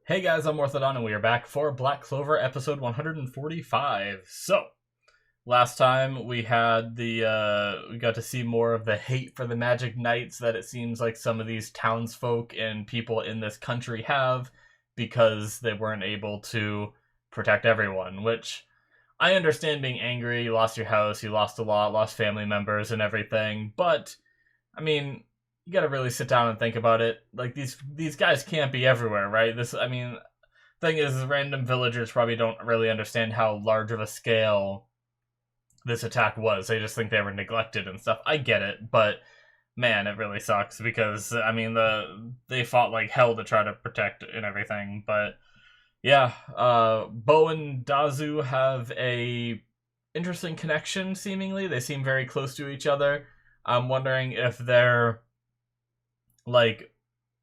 Hey guys, I'm Morthadon, and we are back for Black Clover episode 145. So, last time we had we got to see more of the hate for the Magic Knights that it seems like some of these townsfolk and people in this country have because they weren't able to protect everyone, which I understand being angry, you lost your house, you lost a lot, lost family members and everything, but I mean, you gotta really sit down and think about it. Like these guys can't be everywhere, right? Thing is, random villagers probably don't really understand how large of a scale this attack was. They just think they were neglected and stuff. I get it, but man, it really sucks because they fought like hell to try to protect and everything. But yeah, Bo and Dazu have a interesting connection. Seemingly, they seem very close to each other. I'm wondering if they're like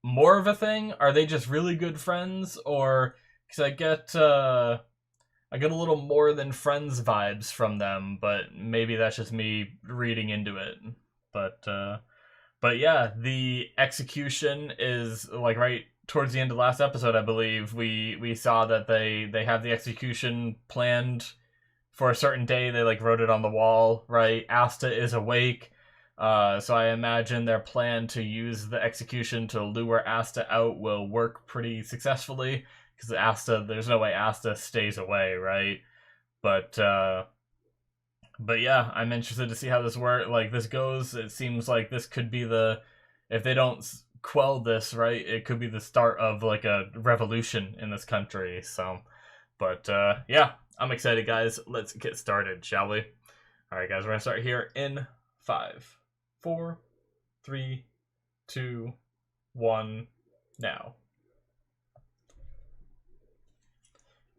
more of a thing. Are they just really good friends, or because I get a little more than friends vibes from them, but maybe that's just me reading into it. But uh, but yeah, the execution is like right towards the end of the last episode. I believe we saw that they have the execution planned for a certain day. They like wrote it on the wall, right? Asta is awake. So I imagine their plan to use the execution to lure Asta out will work pretty successfully because there's no way Asta stays away, right? But uh, but yeah, I'm interested to see how this goes. It seems like this could be if they don't quell this, right, it could be the start of like a revolution in this country. Yeah, I'm excited, guys. Let's get started, shall we? All right, guys, we're gonna start here in 5, 4, 3, 2, 1, now.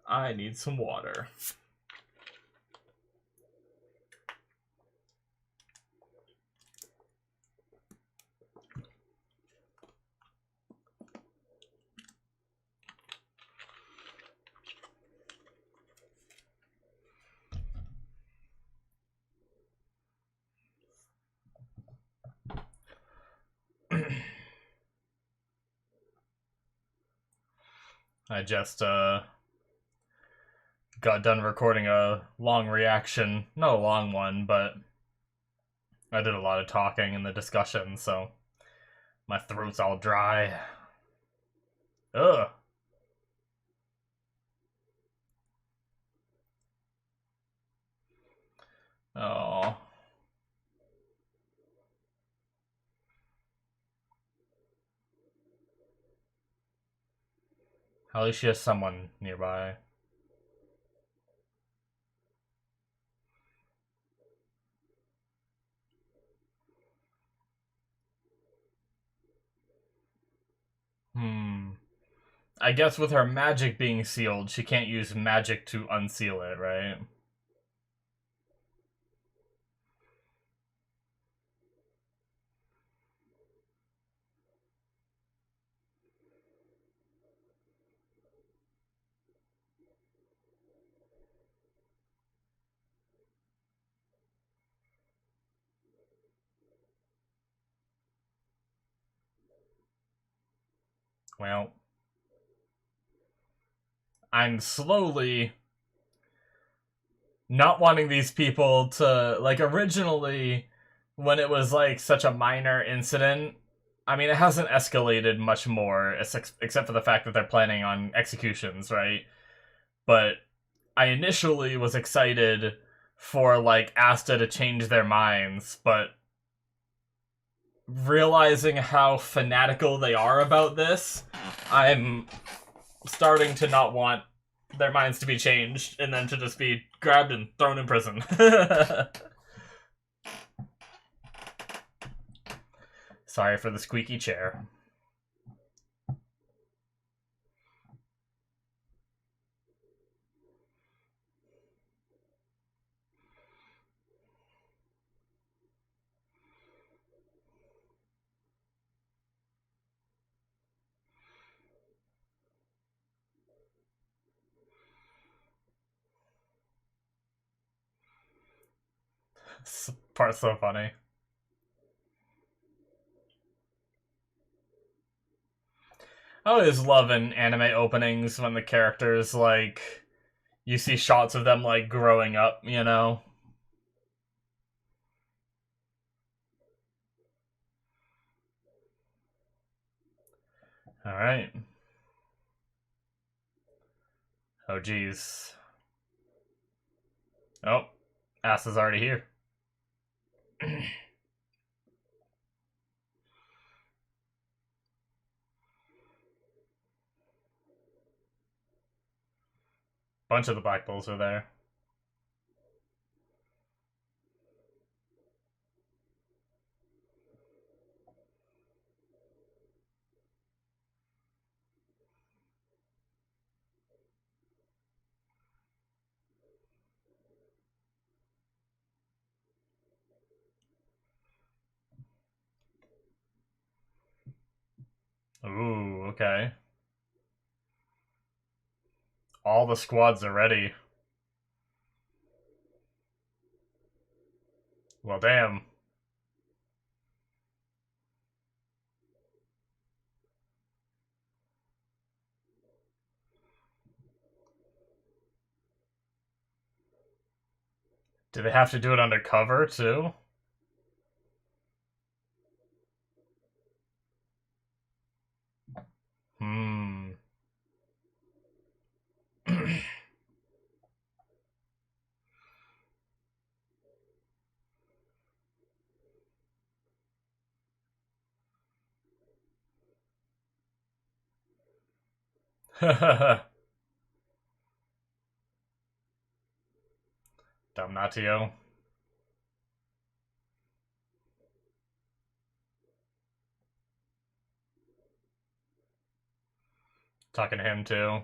I need some water. I just got done recording a long reaction. Not a long one, but I did a lot of talking in the discussion, so my throat's all dry. Ugh. Oh. At least she has someone nearby. Hmm. I guess with her magic being sealed, she can't use magic to unseal it, right? Well, I'm slowly not wanting these people to, like, originally when it was like such a minor incident. I mean, it hasn't escalated much more except for the fact that they're planning on executions, right? But I initially was excited for like Asta to change their minds, but realizing how fanatical they are about this, I'm starting to not want their minds to be changed and then to just be grabbed and thrown in prison. Sorry for the squeaky chair. This part's so funny. I always love in anime openings when the characters, like, you see shots of them, like, growing up, you know? Alright. Oh, geez. Oh, Ass is already here. Bunch of the Black Bulls are there. Ooh, okay. All the squads are ready. Well, damn. Do they have to do it undercover, too? Hmm. Damnatio. Talking to him, too.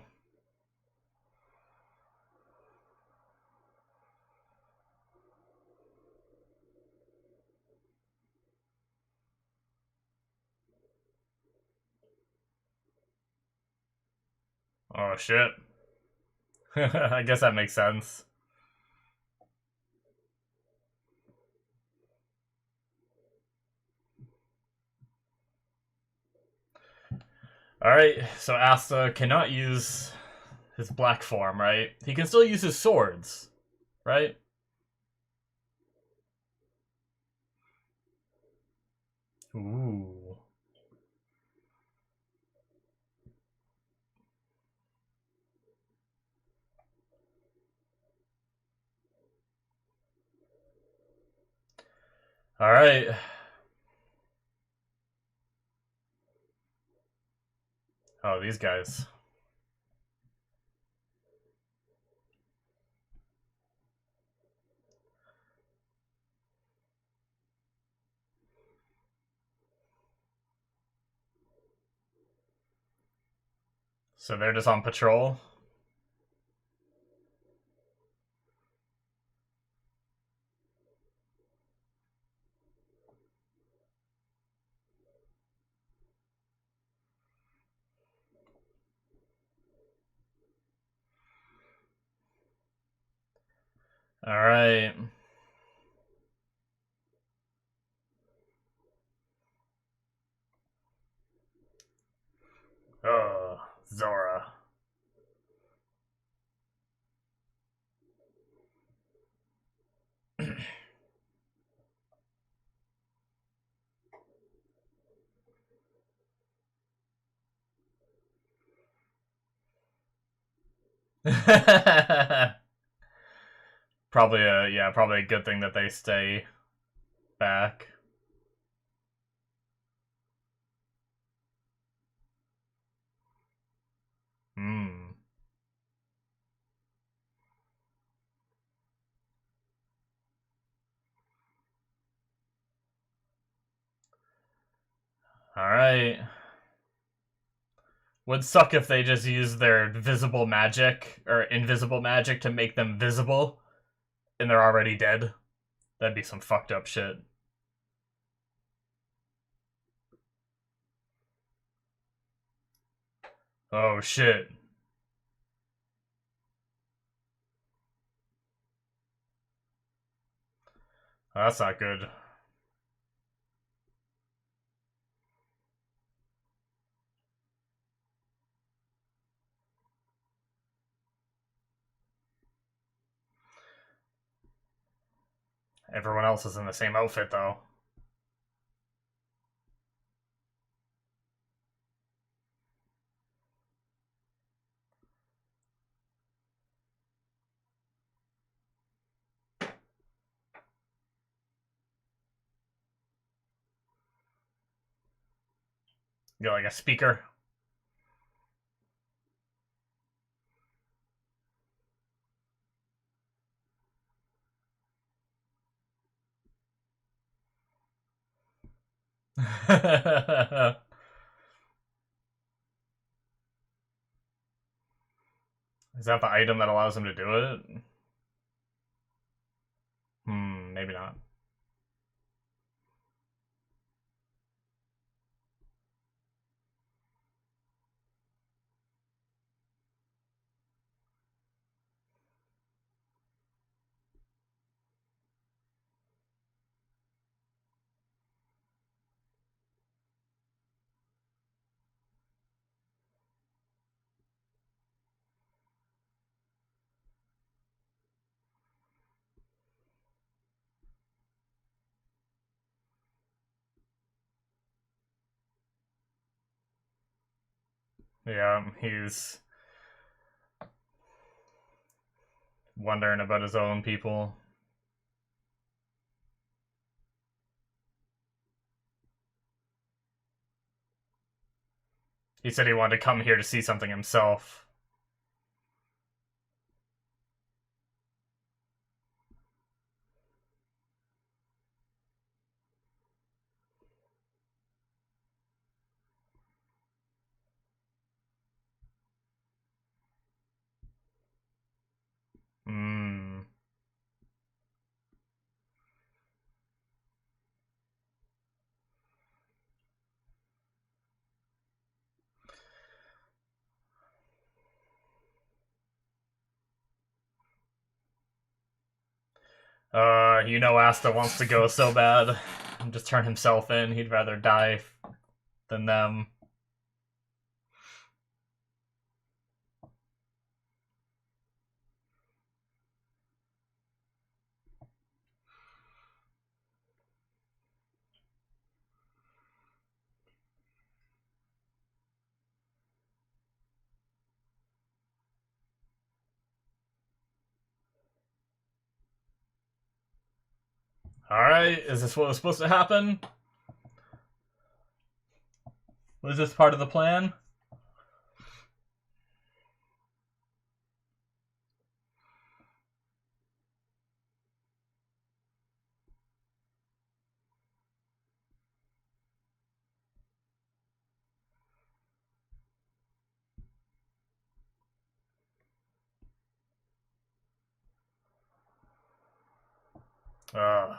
Oh, shit. I guess that makes sense. Alright, so Asta cannot use his black form, right? He can still use his swords, right? Ooh. Alright. Oh, these guys. So they're just on patrol? Alright. Oh, Zora. Probably a good thing that they stay back. Hmm. Alright. Would suck if they just used their visible magic, or invisible magic, to make them visible, and they're already dead. That'd be some fucked up shit. Oh shit. Oh, that's not good. Everyone else is in the same outfit, though. You got like a speaker. Is that the item that allows him to do it? Maybe not. Yeah, he's wondering about his own people. He said he wanted to come here to see something himself. You know Asta wants to go so bad and just turn himself in. He'd rather die than them. Alright, is this what was supposed to happen? Was this part of the plan? Ugh.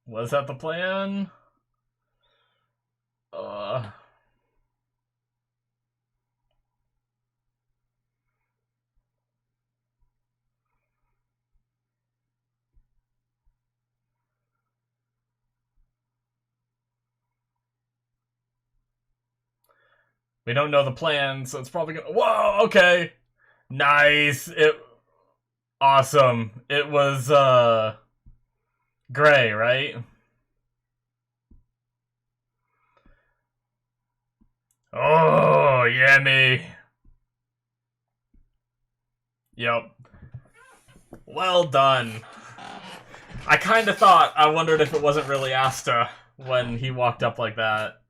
Was that the plan? We don't know the plan, so it's probably gonna... Whoa, okay! Nice! Awesome. It was, Gray, right? Oh, yummy! Yep. Well done. I kind of thought, I wondered if it wasn't really Asta when he walked up like that.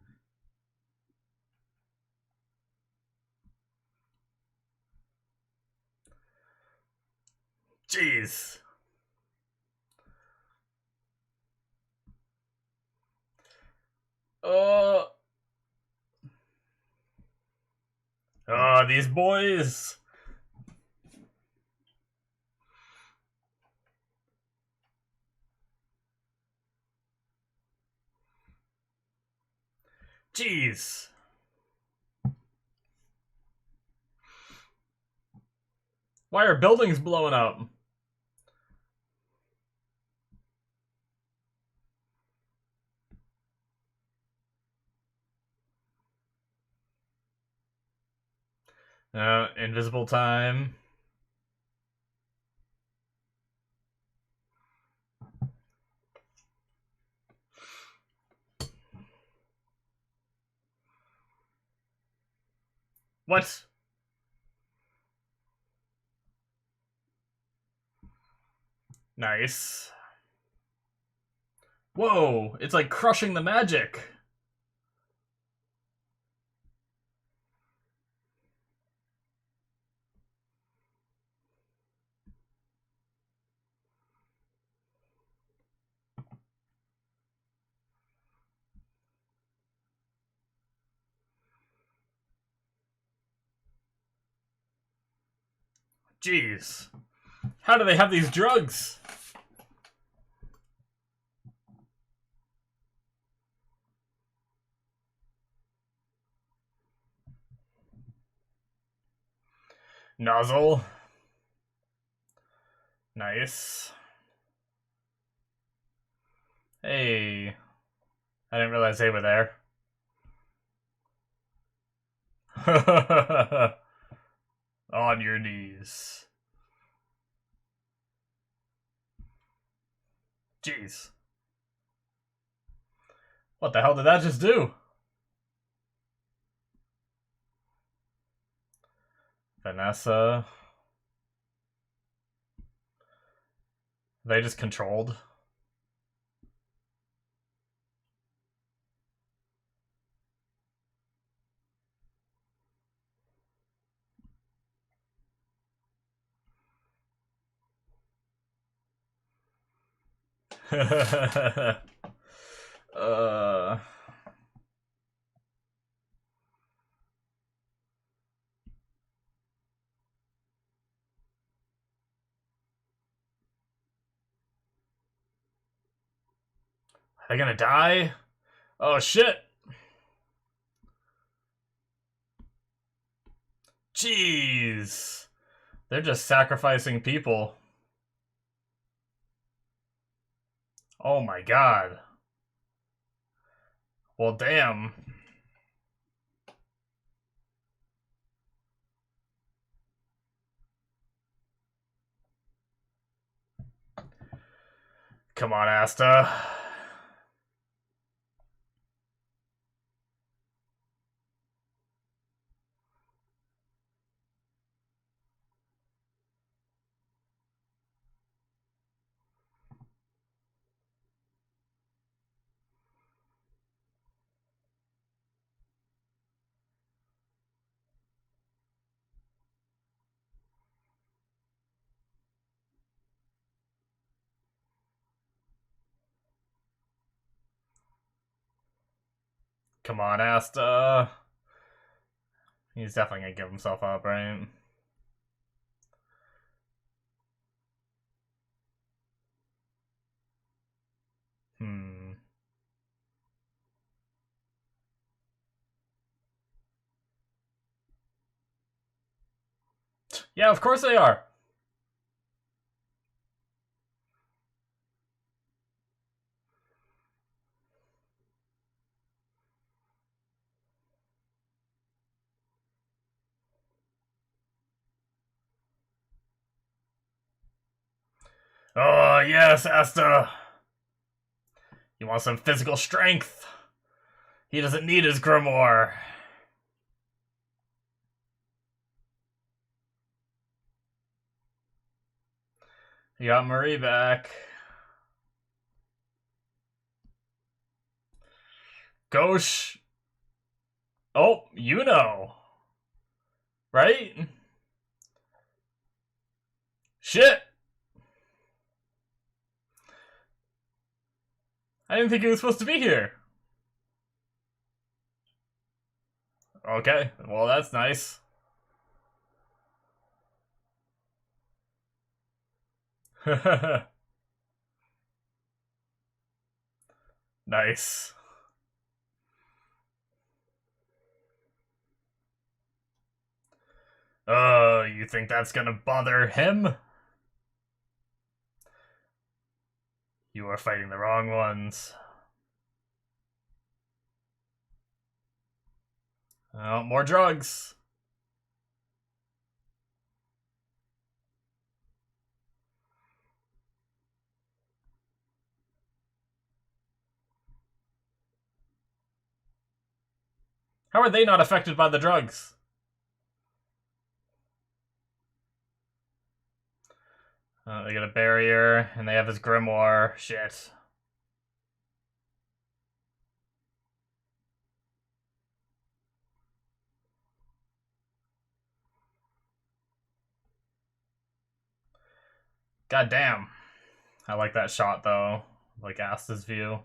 Jeez. Oh, these boys. Jeez. Why are buildings blowing up? Invisible time. What? Nice. Whoa, it's like crushing the magic. Jeez. How do they have these drugs? Nozzle. Nice. Hey. I didn't realize they were there. On your knees. Jeez. What the hell did that just do? Vanessa. They just controlled. uh... Are they gonna die? Oh shit! Jeez! They're just sacrificing people. Oh my god. Well, damn. Come on, Asta. Come on, Asta. He's definitely gonna give himself up, right? Yeah, of course they are. Oh, yes, Asta. He wants some physical strength. He doesn't need his grimoire. He got Marie back. Gauche. Oh, you know. Right? Shit. I didn't think he was supposed to be here. Okay, well, that's nice. Nice. You think that's gonna bother him? You are fighting the wrong ones. Oh, more drugs. How are they not affected by the drugs? They get a barrier, and they have his grimoire. Shit. God damn. I like that shot, though. Like Asta's view.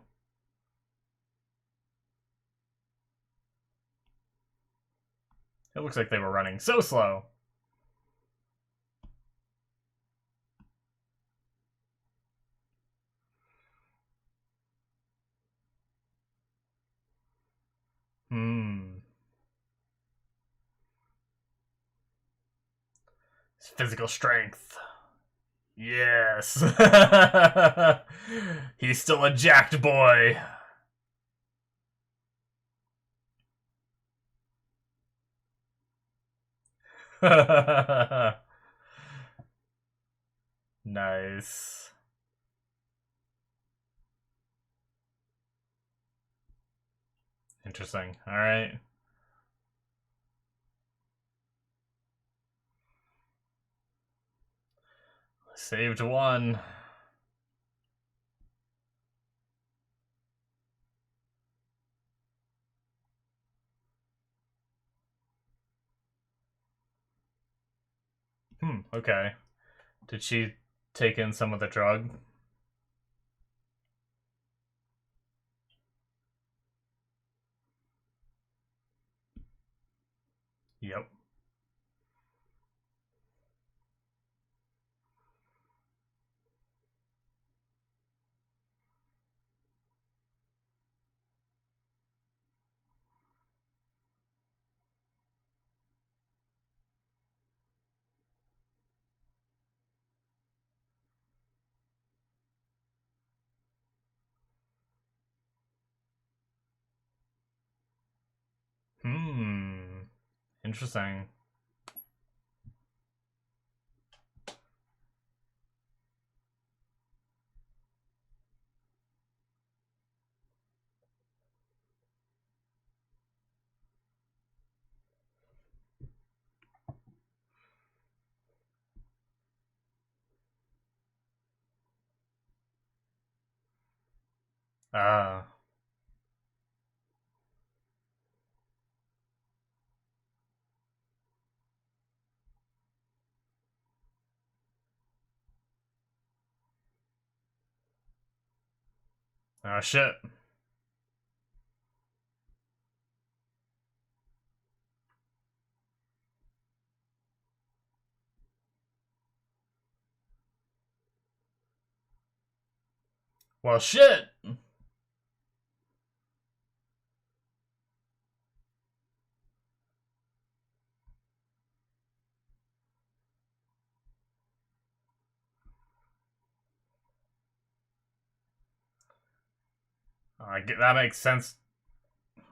It looks like they were running so slow. His physical strength. Yes. He's still a jacked boy. Nice. Interesting. All right. Saved one. Okay. Did she take in some of the drug? Yep. Interesting. Ah. Oh shit. Well, shit. That makes sense.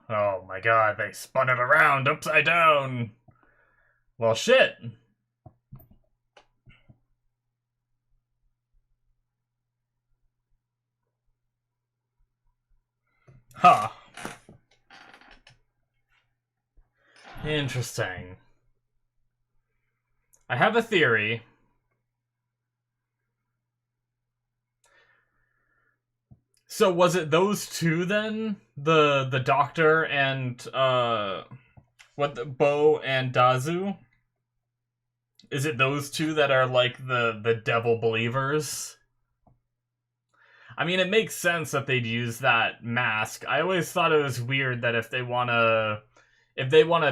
Oh my god, they spun it around upside down. Well, shit. Huh. Interesting. I have a theory. So was it those two then? The doctor and Bo and Dazu? Is it those two that are like the devil believers? I mean, it makes sense that they'd use that mask. I always thought it was weird that if they wanna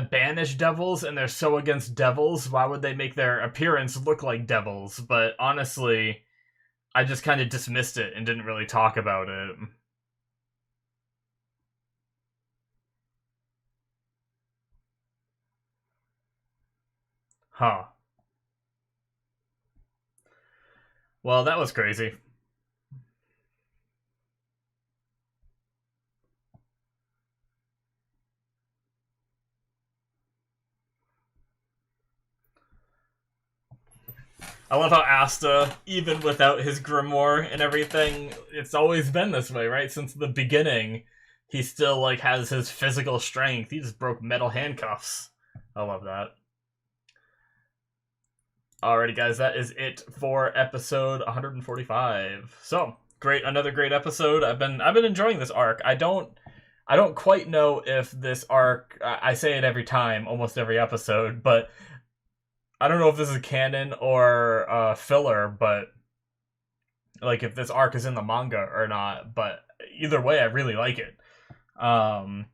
banish devils and they're so against devils, why would they make their appearance look like devils? But honestly, I just kind of dismissed it and didn't really talk about it. Huh. Well, that was crazy. I love how Asta, even without his grimoire and everything, it's always been this way, right? Since the beginning, he still like has his physical strength. He just broke metal handcuffs. I love that. Alrighty, guys, that is it for episode 145. So great, another great episode. I've been enjoying this arc. I don't quite know if this arc. I say it every time, almost every episode, but I don't know if this is canon or filler, but like if this arc is in the manga or not. But either way, I really like it. I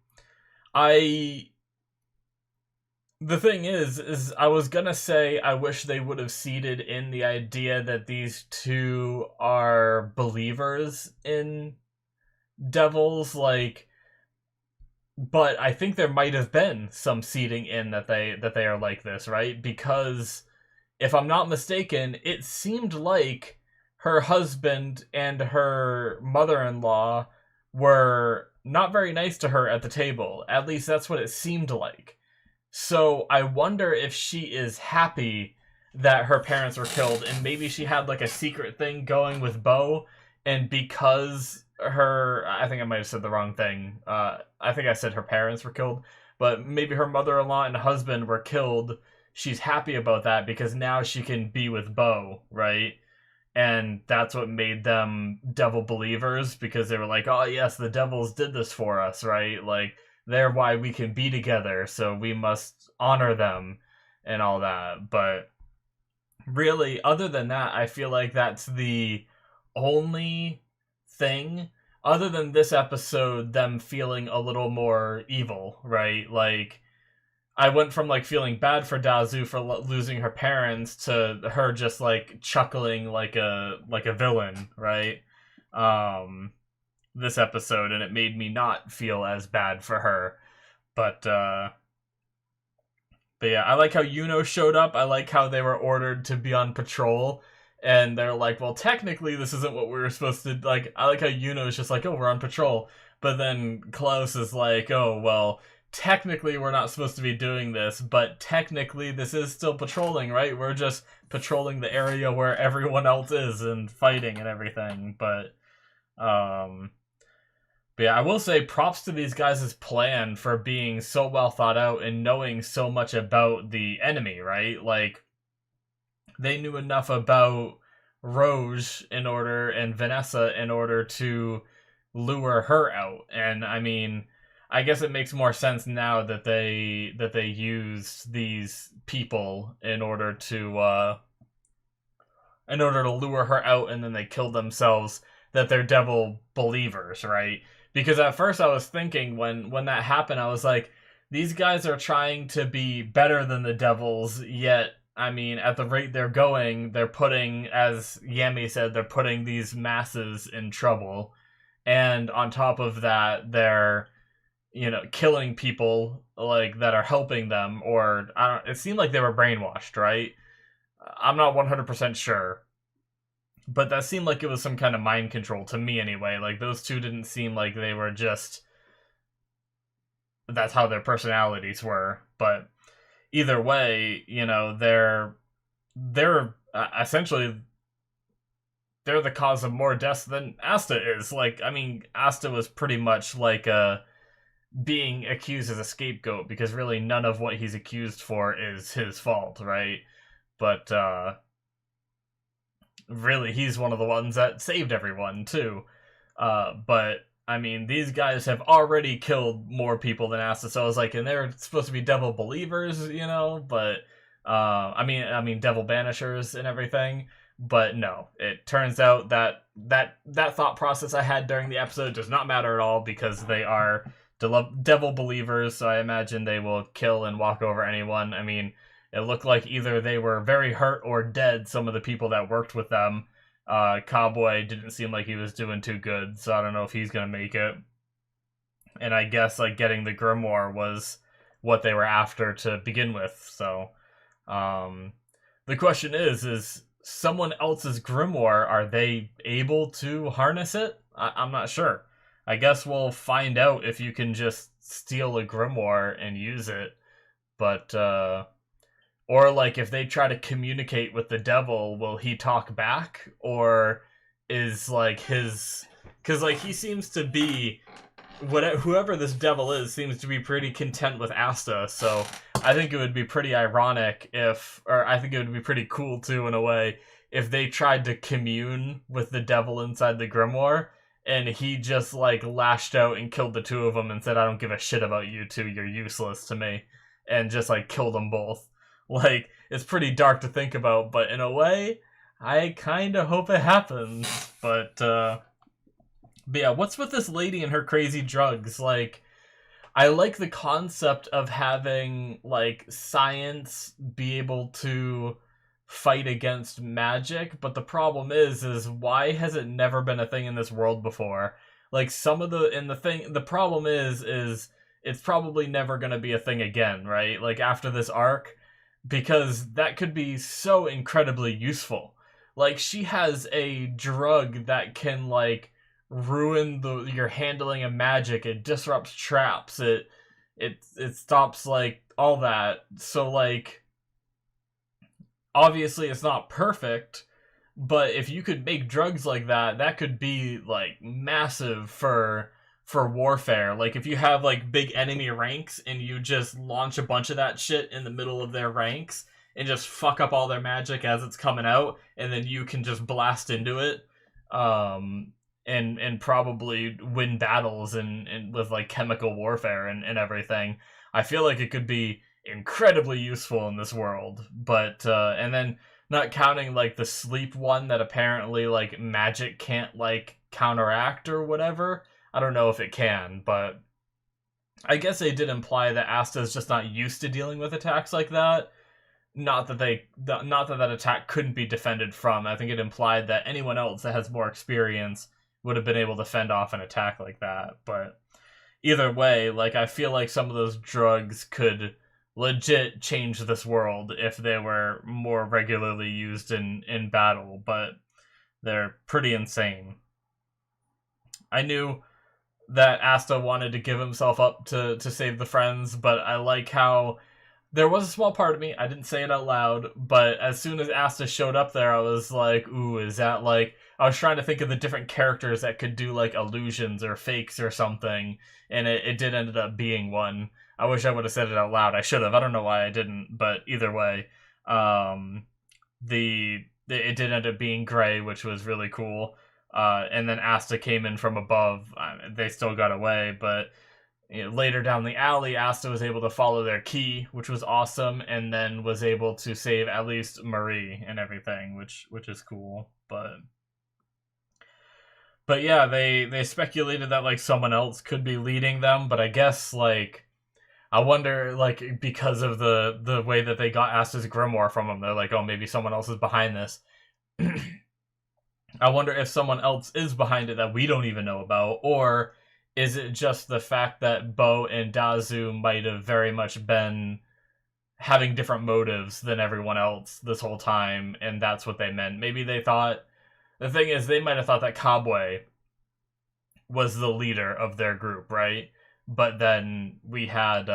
The thing is I was gonna say I wish they would have seeded in the idea that these two are believers in devils, like, but I think there might have been some seeding in that they are like this, right? Because if I'm not mistaken, it seemed like her husband and her mother-in-law were not very nice to her at the table. At least that's what it seemed like. So I wonder if she is happy that her parents were killed, and maybe she had like a secret thing going with Bo, and because I think I might have said the wrong thing. I think I said her parents were killed, but maybe her mother-in-law and husband were killed. She's happy about that because now she can be with Bo, right? And that's what made them devil believers, because they were like, oh yes, the devils did this for us, right? Like, they're why we can be together, so we must honor them and all that. But really, other than that, I feel like that's the only thing, other than this episode, them feeling a little more evil, right? Like, I went from like feeling bad for Dazu for losing her parents to her just like chuckling like a villain, right? This episode, and it made me not feel as bad for her. But yeah, I like how Yuno showed up. I like how they were ordered to be on patrol, and they're like, well, technically this isn't what we were supposed to, like, I like how Yuno's just like, oh, we're on patrol. But then Klaus is like, oh, well, technically we're not supposed to be doing this, but technically this is still patrolling, right? We're just patrolling the area where everyone else is and fighting and everything. But yeah, I will say props to these guys' plan for being so well thought out and knowing so much about the enemy, right? Like, they knew enough about Rouge and Vanessa in order to lure her out. And I mean, I guess it makes more sense now that they used these people in order to lure her out, and then they killed themselves, that they're devil believers, right? Because at first I was thinking when that happened, I was like, these guys are trying to be better than the devils, yet, I mean, at the rate they're going, they're putting, as Yami said, they're putting these masses in trouble. And on top of that, they're, killing people like that are helping them, or it seemed like they were brainwashed, right? I'm not 100% sure, but that seemed like it was some kind of mind control to me anyway. Like, those two didn't seem like they were just, that's how their personalities were. But either way, they're essentially, they're the cause of more deaths than Asta is. Like, I mean, Asta was pretty much like being accused as a scapegoat, because really none of what he's accused for is his fault, right? But really, he's one of the ones that saved everyone too. But I mean, these guys have already killed more people than Asta, so I was like, and they're supposed to be devil believers, but I mean devil banishers and everything. But no, it turns out that thought process I had during the episode does not matter at all, because they are devil believers, so I imagine they will kill and walk over anyone. I mean, it looked like either they were very hurt or dead, some of the people that worked with them. Cowboy didn't seem like he was doing too good, so I don't know if he's gonna make it. And I guess, like, getting the grimoire was what they were after to begin with, so The question is someone else's grimoire, are they able to harness it? I'm not sure. I guess we'll find out if you can just steal a grimoire and use it. But, or, like, if they try to communicate with the devil, will he talk back? Or is, like, his... Because, like, he seems to be... whoever this devil is seems to be pretty content with Asta, so I think it would be pretty ironic or I think it would be pretty cool too in a way, if they tried to commune with the devil inside the grimoire, and he just like lashed out and killed the two of them and said, "I don't give a shit about you two, you're useless to me," and just like killed them both. Like, it's pretty dark to think about, but in a way, I kinda hope it happens, but yeah, what's with this lady and her crazy drugs? Like, I like the concept of having, like, science be able to fight against magic, but the problem is why has it never been a thing in this world before? Like, the problem is it's probably never gonna be a thing again, right? Like, after this arc, because that could be so incredibly useful. Like, she has a drug that can, like, ruin your handling of magic. It disrupts traps. It stops like all that. So like, obviously it's not perfect, but if you could make drugs like that, that could be like massive for warfare. Like, if you have like big enemy ranks and you just launch a bunch of that shit in the middle of their ranks and just fuck up all their magic as it's coming out, and then you can just blast into it. And probably win battles and with like chemical warfare and everything. I feel like it could be incredibly useful in this world. But and then not counting like the sleep one that apparently like magic can't like counteract or whatever. I don't know if it can, but I guess they did imply that Asta's just not used to dealing with attacks like that. Not that that attack couldn't be defended from. I think it implied that anyone else that has more experience would have been able to fend off an attack like that. But either way, like, I feel like some of those drugs could legit change this world if they were more regularly used in battle, but they're pretty insane. I knew that Asta wanted to give himself up to save the friends, but I like how there was a small part of me, I didn't say it out loud, but as soon as Asta showed up there, I was like, ooh, is that like... I was trying to think of the different characters that could do like illusions or fakes or something, and it did end up being one. I wish I would have said it out loud. I should have. I don't know why I didn't, but either way, it did end up being Gray, which was really cool. And then Asta came in from above. They still got away, but later down the alley, Asta was able to follow their key, which was awesome, and then was able to save at least Marie and everything, which is cool. But yeah, they speculated that like someone else could be leading them, but I guess like I wonder, like, because of the way that they got Asta's grimoire from him, they're like, oh, maybe someone else is behind this. I wonder if someone else is behind it that we don't even know about, or is it just the fact that Bo and Dazu might have very much been having different motives than everyone else this whole time, and that's what they meant. Maybe they thought... The thing is, they might have thought that Kabwe was the leader of their group, right? But then we had...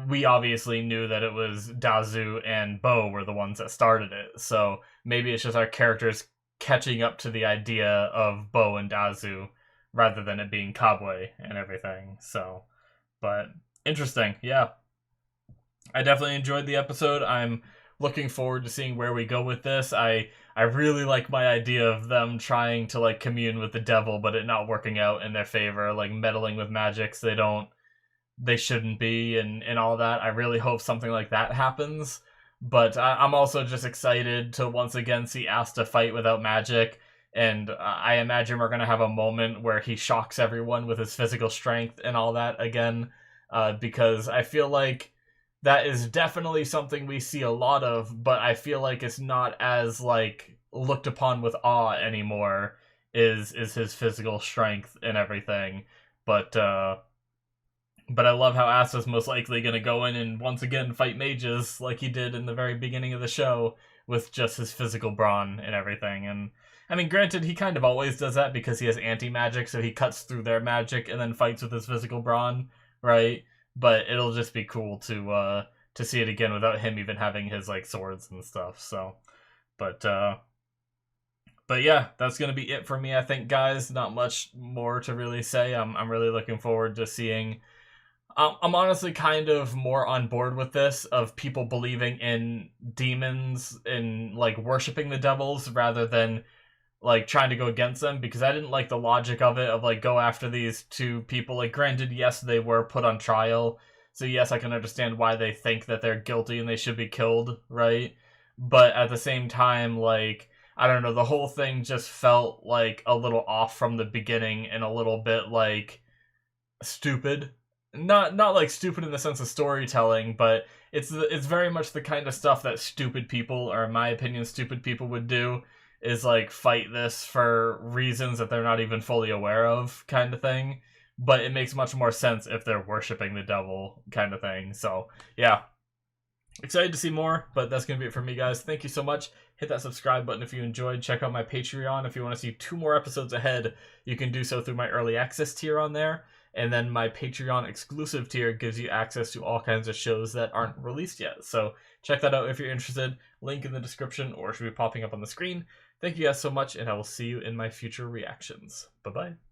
we obviously knew that it was Dazu and Bo were the ones that started it, so maybe it's just our characters catching up to the idea of Bo and Dazu rather than it being Kabwe and everything. So, but interesting, yeah. I definitely enjoyed the episode. I'm looking forward to seeing where we go with this. I really like my idea of them trying to like commune with the devil, but it not working out in their favor, like meddling with magics they shouldn't be, and all that. I really hope something like that happens. But I'm also just excited to once again see Asta fight without magic, and I imagine we're going to have a moment where he shocks everyone with his physical strength and all that again, because I feel like that is definitely something we see a lot of, but I feel like it's not as, like, looked upon with awe anymore, is his physical strength and everything. But But I love how Asta's most likely going to go in and once again fight mages like he did in the very beginning of the show with just his physical brawn and everything. And I mean, granted, he kind of always does that because he has anti-magic, so he cuts through their magic and then fights with his physical brawn, right? But it'll just be cool to see it again without him even having his like swords and stuff. So, but yeah, that's gonna be it for me. I think, guys, not much more to really say. I'm really looking forward to seeing. I'm honestly kind of more on board with this of people believing in demons and like worshiping the devils rather than like trying to go against them, because I didn't like the logic of it of like go after these two people. Like, granted, yes, they were put on trial, so yes, I can understand why they think that they're guilty and they should be killed, right? But at the same time, like, I don't know, the whole thing just felt like a little off from the beginning and a little bit like stupid. Not like stupid in the sense of storytelling, but it's very much the kind of stuff that stupid people, or in my opinion, stupid people would do, is like fight this for reasons that they're not even fully aware of, kind of thing. But it makes much more sense if they're worshiping the devil, kind of thing. So yeah, excited to see more, but that's gonna be it for me, guys. Thank you so much. Hit that subscribe button if you enjoyed. Check out my Patreon if you want to see 2 more episodes ahead. You can do so through my early access tier on there, and then my Patreon exclusive tier gives you access to all kinds of shows that aren't released yet. So check that out if you're interested. Link in the description, or it should be popping up on the screen. Thank you guys so much, and I will see you in my future reactions. Bye bye.